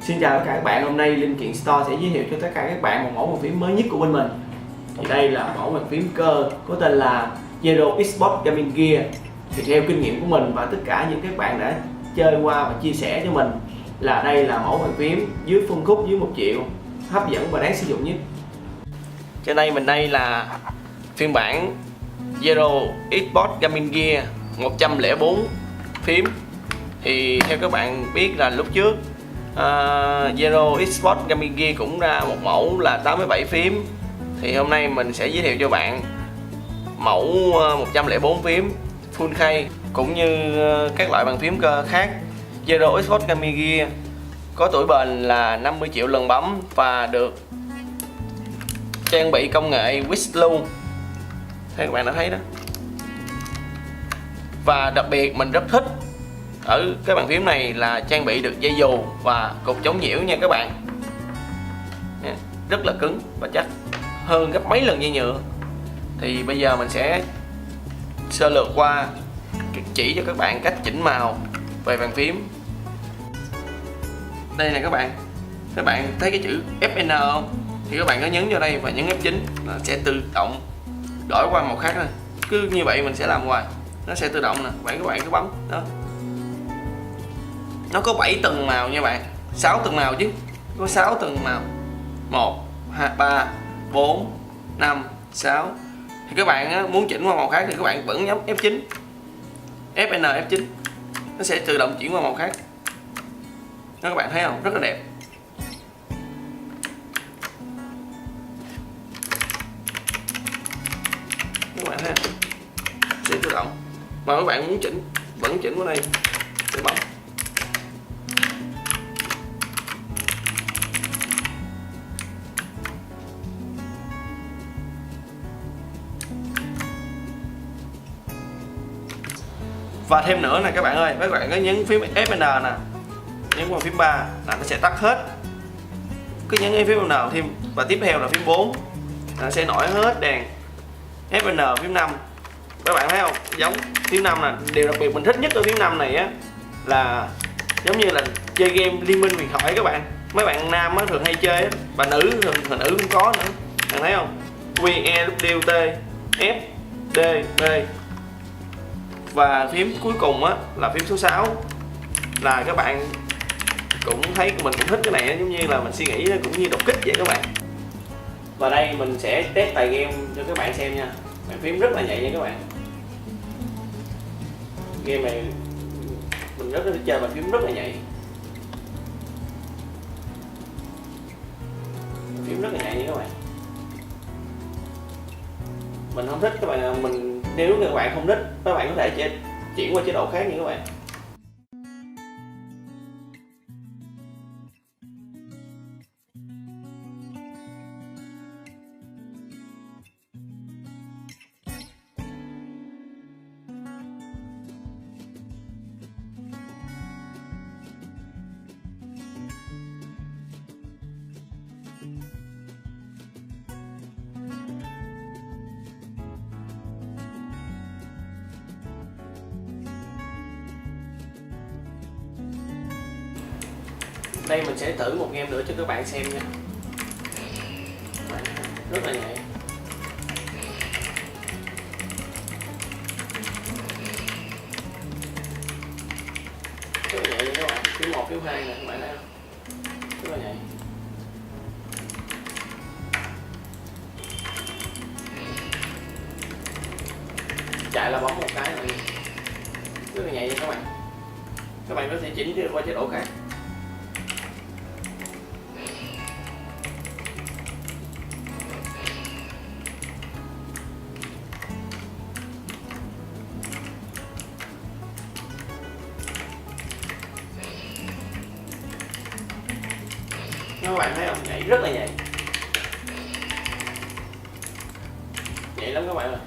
Xin chào tất cả các bạn, hôm nay Linh Kiện Store sẽ giới thiệu cho tất cả các bạn một mẫu bàn phím mới nhất của bên mình. Thì đây là mẫu bàn phím cơ có tên là Zero Xbox Gaming Gear. Thì theo kinh nghiệm của mình và tất cả những các bạn đã chơi qua và chia sẻ cho mình là đây là mẫu bàn phím dưới phân khúc dưới 1 triệu, hấp dẫn và đáng sử dụng nhất. Trên đây là phiên bản Zero Xbox Gaming Gear 104 phím. Thì theo các bạn biết là lúc trước Zero Xbox Gaming Gear cũng ra một mẫu là 87 phím. Thì hôm nay mình sẽ giới thiệu cho bạn mẫu 104 phím full khay cũng như các loại bàn phím cơ khác. Zero Xbox Gaming Gear có tuổi bền là 50 triệu lần bấm và được trang bị công nghệ Whistle. Thế các bạn đã thấy đó. Và đặc biệt mình rất thích ở cái bàn phím này là trang bị được dây dù và cục chống nhiễu nha các bạn. Rất là cứng và chắc, hơn gấp mấy lần dây nhựa. Thì bây giờ mình sẽ sơ lược qua, chỉ cho các bạn cách chỉnh màu về bàn phím. Đây nè các bạn thấy cái chữ FN không? Thì các bạn có nhấn vào đây và nhấn F9 nó sẽ tự động đổi qua màu khác. Cứ như vậy mình sẽ làm hoài, nó sẽ tự động nè. Các bạn cứ bấm đó. Nó có 7 tầng màu nha bạn, 6 tầng màu chứ, có 6 tầng màu, 1, 2, 3, 4, 5, 6. Thì các bạn muốn chỉnh qua màu khác thì các bạn vẫn nhấn F9, FN F9, nó sẽ tự động chuyển qua màu khác. Đó, các bạn thấy không, rất là đẹp. Các bạn thấy không? Sẽ tự động. Mà các bạn muốn chỉnh vẫn chỉnh qua đây để bấm. Và thêm nữa nè các bạn ơi, các bạn có nhấn phím FN nè, nhấn vào phím 3 là nó sẽ tắt hết. Cứ nhấn phím N thêm và tiếp theo là phím 4 nó sẽ nổi hết đèn. FN phím 5. Các bạn thấy không? Giống phím 5 nè, điều đặc biệt mình thích nhất ở phím 5 này á là giống như là chơi game Liên Minh Huyền Thoại các bạn. Mấy bạn nam á thường hay chơi á, và nữ thường nữ cũng có nữa. Bạn thấy không? QEWT F D B. Và phím cuối cùng á là phím số 6 là các bạn cũng thấy mình cũng thích cái này, giống như là mình suy nghĩ cũng như đột kích vậy các bạn. Và đây mình sẽ test tài game cho các bạn xem nha. Bàn phím rất là nhạy nha các bạn. Game này mình rất thích chơi bàn phím rất là nhạy. Bàn phím rất là nhạy nha các bạn. Mình không thích các bạn, nếu các bạn không thích các bạn có thể chuyển qua chế độ khác nha các bạn. Đây mình sẽ thử một game nữa cho các bạn xem nha. Rất là nhạy. Rất là nhạy nha các bạn. Phím 1, phím 2 nè các bạn thấy không? Rất là nhạy. Chạy là bấm một cái này. Rất là nhạy nha các bạn. Các bạn có thể chỉnh qua chế độ khác. Các bạn thấy không? Nhảy rất là nhạy. Nhạy lắm các bạn ơi.